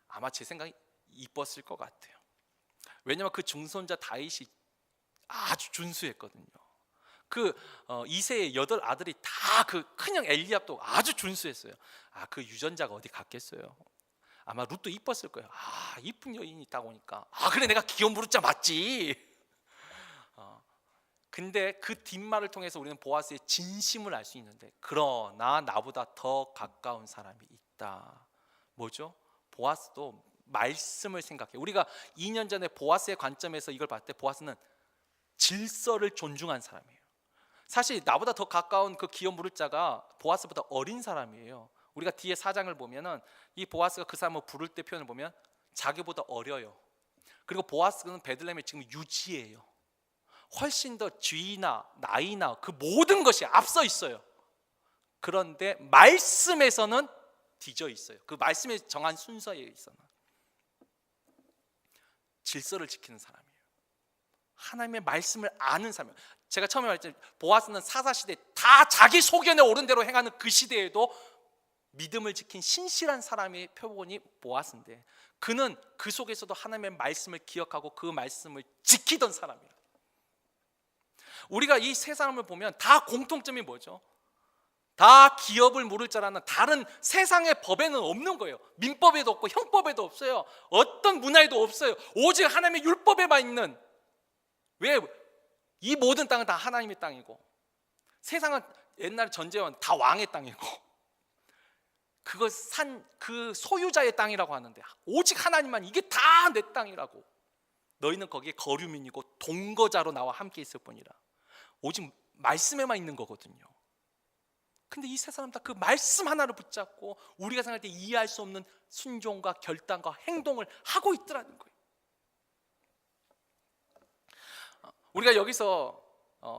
아마 제 생각에 이뻤을 것 같아요. 왜냐하면 그 중손자 다윗이 아주 준수했거든요. 그 이새의 8 아들이 다 그 큰형 엘리압도 아주 준수했어요. 그 유전자가 어디 갔겠어요. 아마 룻도 이뻤을 거예요. 이쁜 여인이 있다고 하니까 그래, 내가 기업 물을 자 맞지. 근데 그 뒷말을 통해서 우리는 보아스의 진심을 알 수 있는데, 그러나 나보다 더 가까운 사람이 있다. 뭐죠? 보아스도 말씀을 생각해. 우리가 2년 전에 보아스의 관점에서 이걸 봤을 때 보아스는 질서를 존중한 사람이에요. 사실 나보다 더 가까운 그 기업 물을 자가 보아스보다 어린 사람이에요. 우리가 뒤에 4장을 보면은 이 보아스가 그 사람을 부를 때 표현을 보면 자기보다 어려요. 그리고 보아스는 베들레헴에 지금 유지예요. 훨씬 더 지위나 나이나 그 모든 것이 앞서 있어요. 그런데 말씀에서는 뒤져 있어요. 그 말씀에 정한 순서에 있어는 질서를 지키는 사람이에요. 하나님의 말씀을 아는 사람이에요. 제가 처음에 말했죠. 보아스는 사사시대 다 자기 소견에 오른 대로 행하는 그 시대에도 믿음을 지킨 신실한 사람의 표본이 보아스인데, 그는 그 속에서도 하나님의 말씀을 기억하고 그 말씀을 지키던 사람이에요. 우리가 이 세 사람을 보면 다 공통점이 뭐죠? 다 기업을 물을 자라는 다른 세상의 법에는 없는 거예요. 민법에도 없고 형법에도 없어요. 어떤 문화에도 없어요. 오직 하나님의 율법에만 있는. 왜? 이 모든 땅은 다 하나님의 땅이고, 세상은 옛날에 전제원 다 왕의 땅이고, 그거 그 소유자의 땅이라고 하는데 오직 하나님만 이게 다 내 땅이라고. 너희는 거기에 거류민이고 동거자로 나와 함께 있을 뿐이라. 오직 말씀에만 있는 거거든요. 근데 이 세 사람 다 그 말씀 하나를 붙잡고 우리가 생각할 때 이해할 수 없는 순종과 결단과 행동을 하고 있더라는 거예요. 우리가 여기서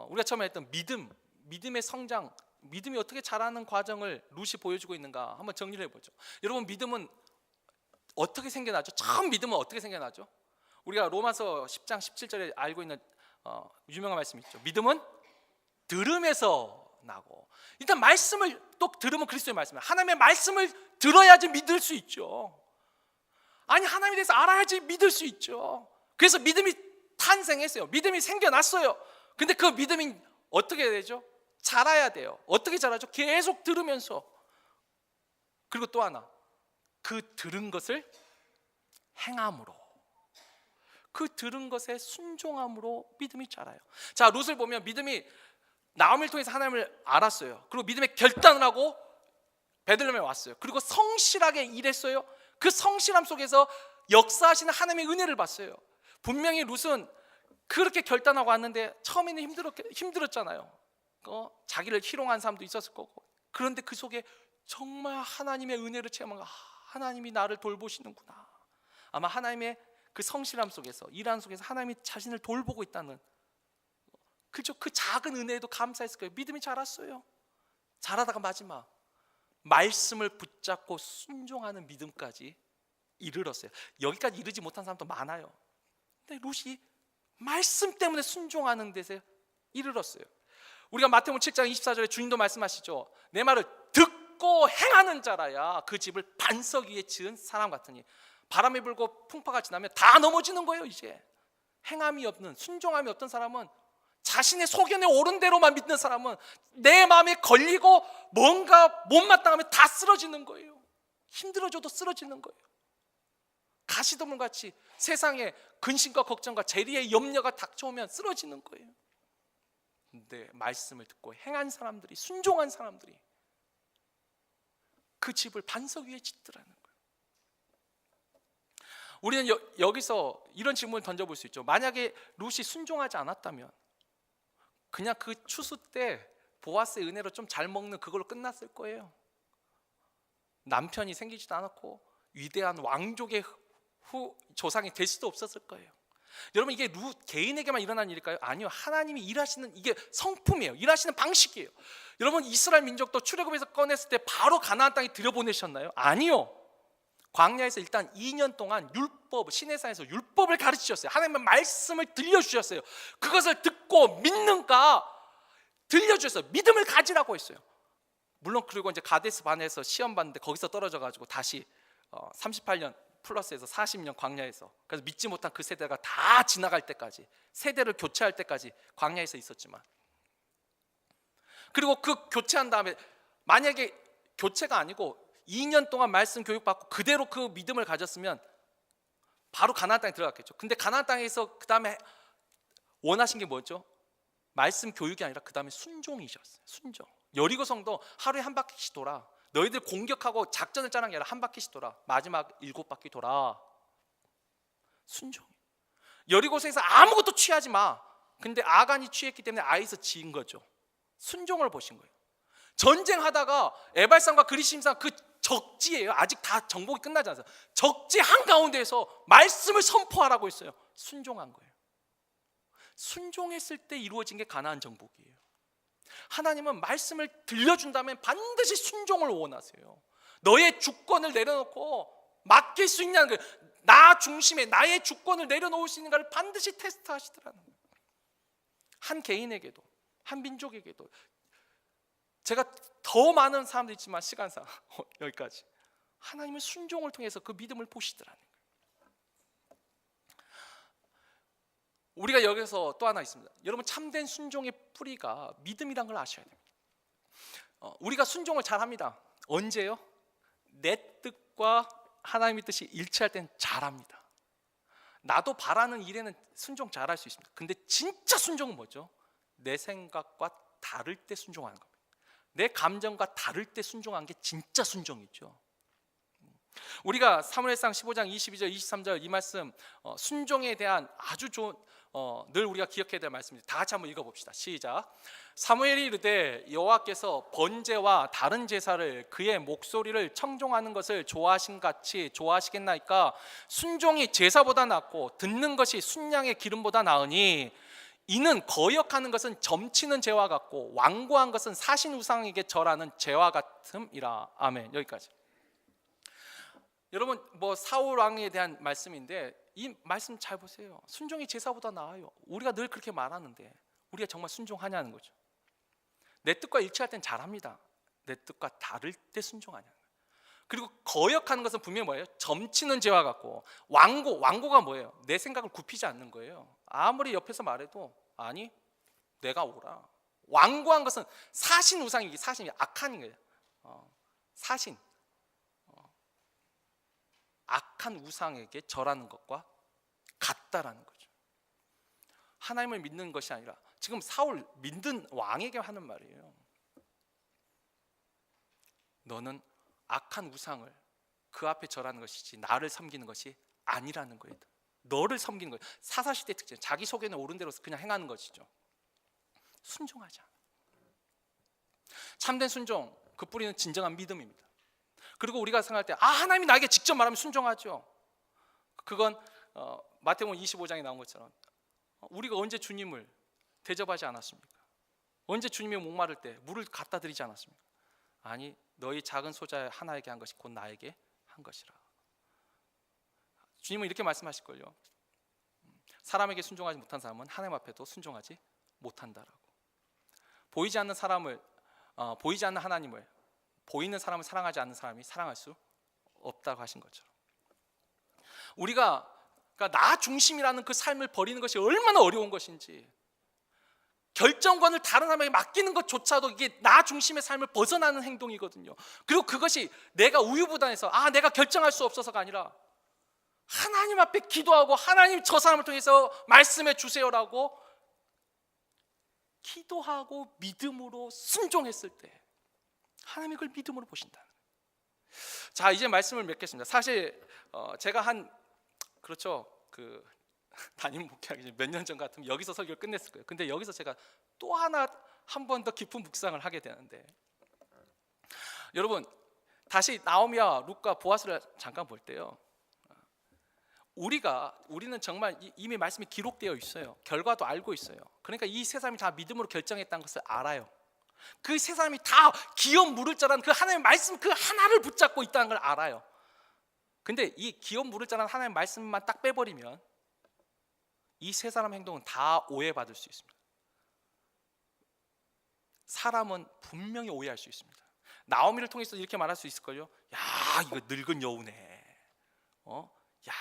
우리가 처음에 했던 믿음의 성장, 믿음이 어떻게 자라는 과정을 룻이 보여주고 있는가 한번 정리를 해보죠. 여러분, 믿음은 어떻게 생겨나죠? 처음 믿음은 어떻게 생겨나죠? 우리가 로마서 10장 17절에 알고 있는 유명한 말씀이 있죠. 믿음은 들음에서 나고. 일단 말씀을 또 들으면 그리스도의 말씀이에요. 하나님의 말씀을 들어야지 믿을 수 있죠. 아니, 하나님에 대해서 알아야지 믿을 수 있죠. 그래서 믿음이 탄생했어요. 믿음이 생겨났어요. 근데 그 믿음이 어떻게 되죠? 자라야 돼요. 어떻게 자라죠? 계속 들으면서. 그리고 또 하나, 그 들은 것을 행함으로, 그 들은 것에 순종함으로 믿음이 자라요. 자, 룻을 보면 믿음이 나옴을 통해서 하나님을 알았어요. 그리고 믿음의 결단을 하고 베들레헴에 왔어요. 그리고 성실하게 일했어요. 그 성실함 속에서 역사하시는 하나님의 은혜를 봤어요. 분명히 룻은 그렇게 결단하고 왔는데 처음에는 힘들었잖아요. 자기를 희롱한 사람도 있었을 거고. 그런데 그 속에 정말 하나님의 은혜를 체험한 거, 하나님이 나를 돌보시는구나. 아마 하나님의 그 성실함 속에서, 일하는 속에서 하나님이 자신을 돌보고 있다는, 그죠? 그 작은 은혜에도 감사했을 거예요. 믿음이 자랐어요. 자라다가 마지막 말씀을 붙잡고 순종하는 믿음까지 이르렀어요. 여기까지 이르지 못한 사람도 많아요. 근데 룻이 말씀 때문에 순종하는 데서 이르렀어요. 우리가 마태복음 7장 24절에 주님도 말씀하시죠. 내 말을 듣고 행하는 자라야 그 집을 반석 위에 지은 사람 같으니. 바람이 불고 풍파가 지나면 다 넘어지는 거예요. 이제 행함이 없는, 순종함이 없던 사람은, 자신의 소견에 옳은 대로만 믿는 사람은 내 마음에 걸리고 뭔가 못마땅하면 다 쓰러지는 거예요. 힘들어져도 쓰러지는 거예요. 가시덤불같이 세상에 근심과 걱정과 재리의 염려가 닥쳐오면 쓰러지는 거예요. 근데 말씀을 듣고 행한 사람들이, 순종한 사람들이 그 집을 반석 위에 짓더라는 거예요. 우리는 여기서 이런 질문을 던져볼 수 있죠. 만약에 룻이 순종하지 않았다면 그냥 그 추수 때 보아스의 은혜로 좀 잘 먹는 그걸로 끝났을 거예요. 남편이 생기지도 않았고 위대한 왕족의 조상이 될 수도 없었을 거예요. 여러분, 이게 룻 개인에게만 일어난 일일까요? 아니요. 하나님이 일하시는, 이게 성품이에요. 일하시는 방식이에요. 여러분, 이스라엘 민족도 출애굽에서 꺼냈을 때 바로 가나안 땅에 들여보내셨나요? 아니요. 광야에서 일단 2년 동안 율법, 시내산에서 율법을 가르치셨어요. 하나님의 말씀을 들려주셨어요. 그것을 듣고 믿는가 들려주셨어요. 믿음을 가지라고 했어요. 물론 그리고 이제 가데스 바네에서 시험 봤는데 거기서 떨어져 가지고 다시 38년 플러스에서 40년 광야에서, 그래서 믿지 못한 그 세대가 다 지나갈 때까지, 세대를 교체할 때까지 광야에서 있었지만, 그리고 그 교체한 다음에 만약에 교체가 아니고 2년 동안 말씀 교육받고 그대로 그 믿음을 가졌으면 바로 가나안 땅에 들어갔겠죠. 근데 가나안 땅에서 그 다음에 원하신 게 뭐였죠? 말씀 교육이 아니라 그 다음에 순종이셨어요. 순종. 여리고 성도 하루에 한 바퀴씩 돌아. 너희들 공격하고 작전을 짜는 게 아니라 한 바퀴씩 돌아. 마지막 7바퀴 돌아. 순종. 여리고성에서 아무것도 취하지 마. 근데 아간이 취했기 때문에 아이에서 지은 거죠. 순종을 보신 거예요. 전쟁하다가 에발산과 그리심산 그 적지예요. 아직 다 정복이 끝나지 않았어요. 적지 한가운데에서 말씀을 선포하라고 했어요. 순종한 거예요. 순종했을 때 이루어진 게 가나안 정복이에요. 하나님은 말씀을 들려준다면 반드시 순종을 원하세요. 너의 주권을 내려놓고 맡길 수 있냐는 거예요. 나 중심에 나의 주권을 내려놓을 수 있는가를 반드시 테스트하시더라는 거예요. 한 개인에게도, 한 민족에게도. 제가 더 많은 사람도 있지만 시간상 여기까지. 하나님은 순종을 통해서 그 믿음을 보시더라는 거예요. 우리가 여기서 또 하나 있습니다. 여러분, 참된 순종의 뿌리가 믿음이란 걸 아셔야 됩니다. 우리가 순종을 잘합니다. 언제요? 내 뜻과 하나님의 뜻이 일치할 땐 잘합니다. 나도 바라는 일에는 순종 잘할 수 있습니다. 근데 진짜 순종은 뭐죠? 내 생각과 다를 때 순종하는 겁니다. 내 감정과 다를 때 순종한 게 진짜 순종이죠. 우리가 사무엘상 15장 22절 23절 이 말씀, 순종에 대한 아주 좋은, 늘 우리가 기억해야 될 말씀입니다. 다 같이 한번 읽어봅시다. 시작. 사무엘이 이르되 여호와께서 번제와 다른 제사를 그의 목소리를 청종하는 것을 좋아하신 같이 좋아하시겠나이까. 순종이 제사보다 낫고 듣는 것이 순양의 기름보다 나으니 이는 거역하는 것은 점치는 죄와 같고 완고한 것은 사신 우상에게 절하는 죄와 같음이라. 아멘. 여기까지. 여러분, 사울 왕에 대한 말씀인데 이 말씀 잘 보세요. 순종이 제사보다 나아요. 우리가 늘 그렇게 말하는데 우리가 정말 순종하냐는 거죠. 내 뜻과 일치할 땐 잘합니다. 내 뜻과 다를 때 순종하냐는 거예요. 그리고 거역하는 것은 분명히 뭐예요? 점치는 죄와 같고, 완고가 뭐예요? 내 생각을 굽히지 않는 거예요. 아무리 옆에서 말해도 아니 내가 옳아. 완고한 것은 사신 우상이기, 사신이 악한 거예요. 사신, 악한 우상에게 절하는 것과 같다라는 거죠. 하나님을 믿는 것이 아니라, 지금 사울 믿는 왕에게 하는 말이에요. 너는 악한 우상을 그 앞에 절하는 것이지 나를 섬기는 것이 아니라는 거예요. 너를 섬기는 거예요. 사사시대 특징, 자기 속에는 옳은 대로 그냥 행하는 것이죠. 순종하자. 참된 순종, 그 뿌리는 진정한 믿음입니다. 그리고 우리가 생각할 때 하나님이 나에게 직접 말하면 순종하죠. 그건 마태복음 25장에 나온 것처럼 우리가 언제 주님을 대접하지 않았습니까? 언제 주님이 목마를 때 물을 갖다 드리지 않았습니까? 아니, 너희 작은 소자 하나에게 한 것이 곧 나에게 한 것이라. 주님은 이렇게 말씀하실걸요. 사람에게 순종하지 못한 사람은 하나님 앞에도 순종하지 못한다라고. 보이지 않는 사람을 보이지 않는 하나님을 보이는 사람을 사랑하지 않는 사람이 사랑할 수 없다고 하신 것처럼, 우리가 그러니까 나 중심이라는 그 삶을 버리는 것이 얼마나 어려운 것인지, 결정권을 다른 사람에게 맡기는 것조차도 이게 나 중심의 삶을 벗어나는 행동이거든요. 그리고 그것이 내가 우유부단해서 내가 결정할 수 없어서가 아니라 하나님 앞에 기도하고 하나님 저 사람을 통해서 말씀해 주세요라고 기도하고 믿음으로 순종했을 때 하나님이 그걸 믿음으로 보신다. 자, 이제 말씀을 맺겠습니다. 사실 제가 그렇죠, 담임 목회하기 몇 년 전 같으면 여기서 설교를 끝냈을 거예요. 근데 여기서 제가 또 한 번 더 깊은 묵상을 하게 되는데, 여러분 다시 나오미와 룻과 보아스를 잠깐 볼 때요, 우리는 정말 이미 말씀이 기록되어 있어요. 결과도 알고 있어요. 그러니까 이 세 사람이 다 믿음으로 결정했다는 것을 알아요. 그 세 사람이 다 기업 물을 자라는 그 하나님의 말씀 그 하나를 붙잡고 있다는 걸 알아요. 근데 이 기업 물을 자라는 하나님의 말씀만 딱 빼버리면 이 세 사람 행동은 다 오해받을 수 있습니다. 사람은 분명히 오해할 수 있습니다. 나오미를 통해서 이렇게 말할 수 있을걸요. 야, 이거 늙은 여우네. 야,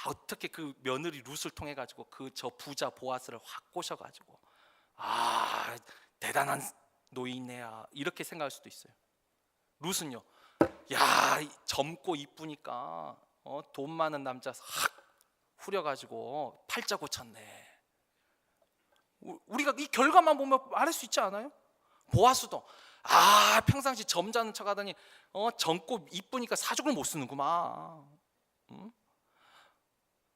어떻게 그 며느리 룻을 통해 가지고 저 부자 보아스를 확 꼬셔가지고 대단한 노인네야, 이렇게 생각할 수도 있어요. 룻은요, 야, 젊고 이쁘니까 돈 많은 남자 확 후려가지고 팔자 고쳤네. 우리가 이 결과만 보면 말할 수 있지 않아요? 보아스도 평상시 점잖은 척하더니 젊고 이쁘니까 사족을 못 쓰는구만.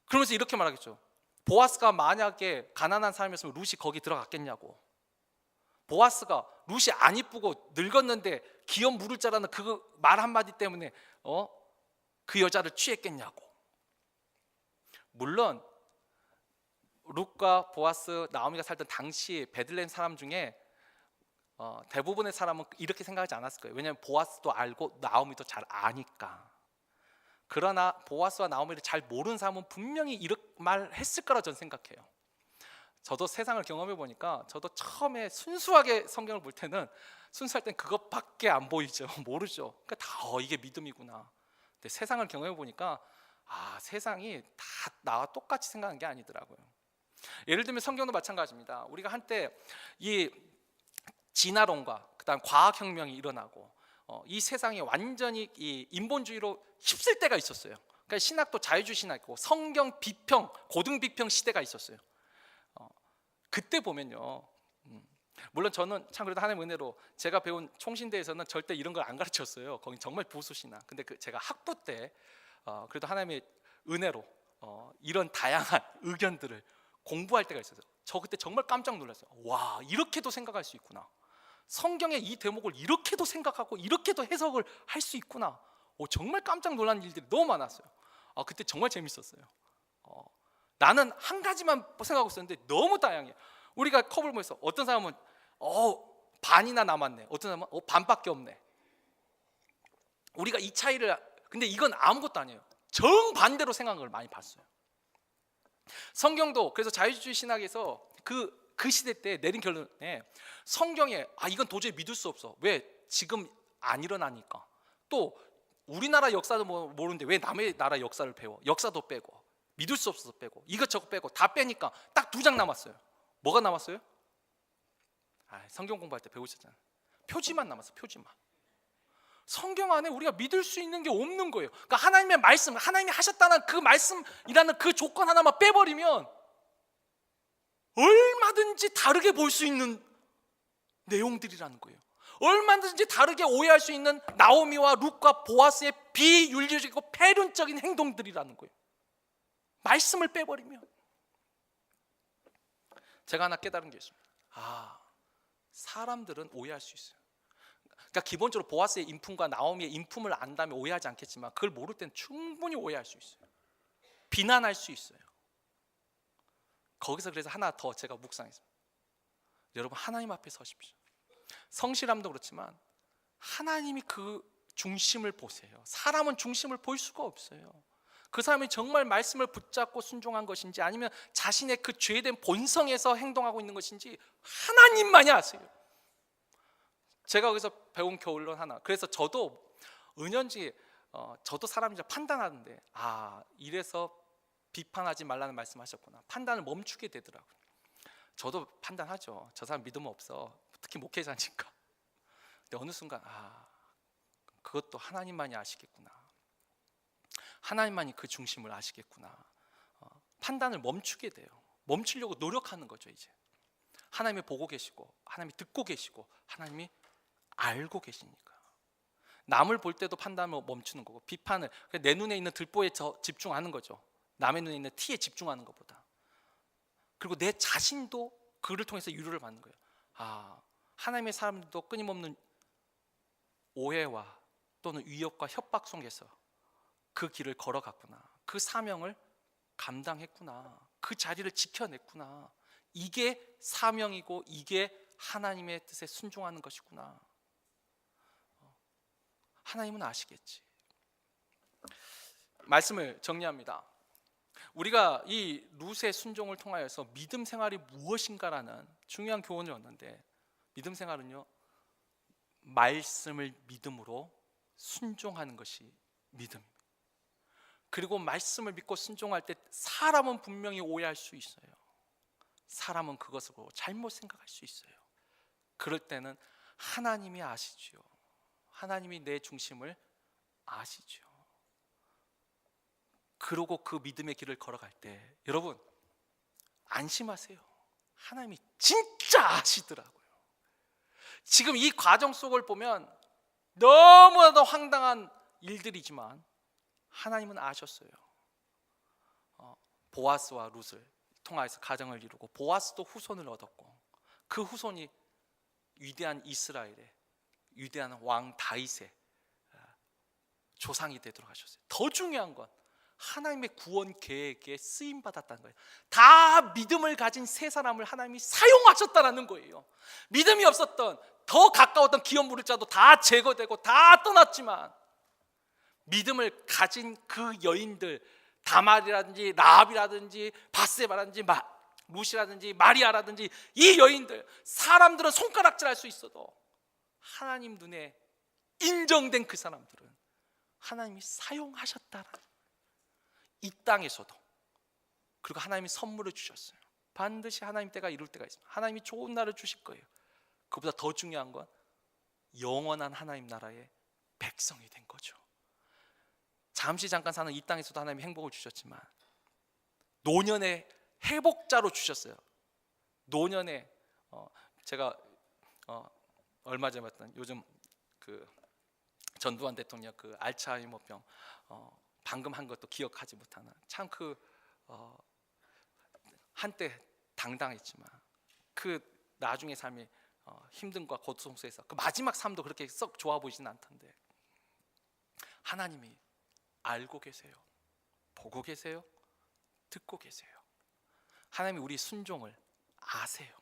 그러면서 이렇게 말하겠죠. 보아스가 만약에 가난한 사람이었으면 룻이 거기 들어갔겠냐고. 보아스가 룻이 안 이쁘고 늙었는데 기업 물을 자라는 그 말 한마디 때문에 그 여자를 취했겠냐고. 물론 룻과 보아스, 나오미가 살던 당시 베들레헴 사람 중에 대부분의 사람은 이렇게 생각하지 않았을 거예요. 왜냐하면 보아스도 알고 나오미도 잘 아니까. 그러나 보아스와 나오미를 잘 모르는 사람은 분명히 이렇게 말했을 거라 저는 생각해요. 저도 세상을 경험해 보니까, 저도 처음에 순수하게 성경을 볼 때는 순수할 땐 그것밖에 안 보이죠. 모르죠. 그러니까 이게 믿음이구나. 근데 세상을 경험해 보니까 세상이 다 나와 똑같이 생각하는 게 아니더라고요. 예를 들면 성경도 마찬가지입니다. 우리가 한때 이 진화론과 그다음 과학혁명이 일어나고 이 세상이 완전히 이 인본주의로 휩쓸 때가 있었어요. 그러니까 신학도 자유주의 신학이고 성경 비평, 고등 비평 시대가 있었어요. 그때 보면요, 물론 저는 참 그래도 하나님의 은혜로 제가 배운 총신대에서는 절대 이런 걸 안 가르쳤어요. 거기 정말 보수 신학. 근데 제가 학부 때 그래도 하나님의 은혜로 이런 다양한 의견들을 공부할 때가 있었어요. 저 그때 정말 깜짝 놀랐어요. 와, 이렇게도 생각할 수 있구나. 성경의 이 대목을 이렇게도 생각하고 이렇게도 해석을 할 수 있구나. 정말 깜짝 놀란 일들이 너무 많았어요. 그때 정말 재밌었어요. 나는 한 가지만 생각하고 있었는데 너무 다양해요. 우리가 컵을 보면서 어떤 사람은 반이나 남았네, 어떤 사람은 반밖에 없네. 우리가 이 차이를, 근데 이건 아무것도 아니에요. 정반대로 생각한 걸 많이 봤어요. 성경도 그래서 자유주의 신학에서 그 시대 때 내린 결론에 성경에 이건 도저히 믿을 수 없어. 왜? 지금 안 일어나니까. 또 우리나라 역사도 모르는데 왜 남의 나라 역사를 배워? 역사도 빼고 믿을 수 없어서 빼고 이것저것 빼고 다 빼니까 딱 2장 남았어요. 뭐가 남았어요? 성경 공부할 때 배우셨잖아요. 표지만 남았어. 표지만. 성경 안에 우리가 믿을 수 있는 게 없는 거예요. 그러니까 하나님의 말씀, 하나님이 하셨다는 그 말씀이라는 그 조건 하나만 빼버리면 얼마든지 다르게 볼 수 있는 내용들이라는 거예요. 얼마든지 다르게 오해할 수 있는 나오미와 룻과 보아스의 비윤리적이고 폐륜적인 행동들이라는 거예요. 말씀을 빼버리면. 제가 하나 깨달은 게 있습니다. 사람들은 오해할 수 있어요. 그러니까 기본적으로 보아스의 인품과 나오미의 인품을 안다면 오해하지 않겠지만 그걸 모를 때는 충분히 오해할 수 있어요. 비난할 수 있어요. 거기서 그래서 하나 더 제가 묵상했습니다. 여러분, 하나님 앞에 서십시오. 성실함도 그렇지만 하나님이 그 중심을 보세요. 사람은 중심을 볼 수가 없어요. 그 사람이 정말 말씀을 붙잡고 순종한 것인지 아니면 자신의 그 죄된 본성에서 행동하고 있는 것인지 하나님만이 아세요. 제가 거기서 배운 결론 하나. 그래서 저도 은연중에 저도 사람이자 판단하는데 이래서 비판하지 말라는 말씀하셨구나. 판단을 멈추게 되더라고요. 저도 판단하죠. 저 사람 믿음 없어. 특히 목회자니까. 근데 어느 순간 그것도 하나님만이 아시겠구나. 하나님만이 그 중심을 아시겠구나. 판단을 멈추게 돼요. 멈추려고 노력하는 거죠. 이제 하나님이 보고 계시고 하나님이 듣고 계시고 하나님이 알고 계시니까. 남을 볼 때도 판단을 멈추는 거고 비판을 내 눈에 있는 들보에 집중하는 거죠. 남의 눈에 있는 티에 집중하는 것보다. 그리고 내 자신도 그를 통해서 위로를 받는 거예요. 하나님의 사람들도 끊임없는 오해와 또는 위협과 협박 속에서 그 길을 걸어갔구나. 그 사명을 감당했구나. 그 자리를 지켜냈구나. 이게 사명이고 이게 하나님의 뜻에 순종하는 것이구나. 하나님은 아시겠지. 말씀을 정리합니다. 우리가 이 룻의 순종을 통하여서 믿음 생활이 무엇인가라는 중요한 교훈을 얻는데, 믿음 생활은요, 말씀을 믿음으로 순종하는 것이 믿음입니다. 그리고 말씀을 믿고 순종할 때 사람은 분명히 오해할 수 있어요. 사람은 그것을 보고 잘못 생각할 수 있어요. 그럴 때는 하나님이 아시지요. 하나님이 내 중심을 아시죠. 그러고 그 믿음의 길을 걸어갈 때 여러분 안심하세요. 하나님이 진짜 아시더라고요. 지금 이 과정 속을 보면 너무나도 황당한 일들이지만 하나님은 아셨어요. 보아스와 룻을 통하여서 가정을 이루고 보아스도 후손을 얻었고 그 후손이 위대한 이스라엘의 위대한 왕 다윗의 조상이 되도록 하셨어요. 더 중요한 건 하나님의 구원 계획에 쓰임 받았다는 거예요. 다 믿음을 가진 세 사람을 하나님이 사용하셨다는 거예요. 믿음이 없었던 더 가까웠던 기업 물을 자도 다 제거되고 다 떠났지만 믿음을 가진 그 여인들, 다말이라든지 라합이라든지 바세바라든지 룻이라든지 마리아라든지 이 여인들, 사람들은 손가락질할 수 있어도 하나님 눈에 인정된 그 사람들은 하나님이 사용하셨다라는, 이 땅에서도. 그리고 하나님이 선물을 주셨어요. 반드시 하나님 때가 이룰 때가 있습니다. 하나님이 좋은 날을 주실 거예요. 그보다 더 중요한 건 영원한 하나님 나라의 백성이 된 거죠. 잠시 잠깐 사는 이 땅에서도 하나님이 행복을 주셨지만 노년의 회복자로 주셨어요. 노년에 제가 얼마 전에 봤던 요즘 그 전두환 대통령 그 알츠하이머병 방금 한 것도 기억하지 못하는, 참 그 한때 당당했지만 그 나중의 삶이 힘듦과 고통 속에서 그 마지막 삶도 그렇게 썩 좋아 보이지는 않던데 하나님이 알고 계세요. 보고 계세요. 듣고 계세요. 하나님이 우리 순종을 아세요.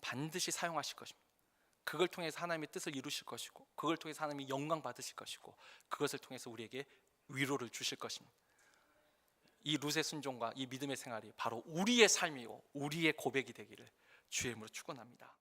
반드시 사용하실 것입니다. 그걸 통해서 하나님의 뜻을 이루실 것이고 그걸 통해서 하나님이 영광 받으실 것이고 그것을 통해서 우리에게 위로를 주실 것입니다. 이 룻의 순종과 이 믿음의 생활이 바로 우리의 삶이고 우리의 고백이 되기를 주의 이름으로 축원합니다.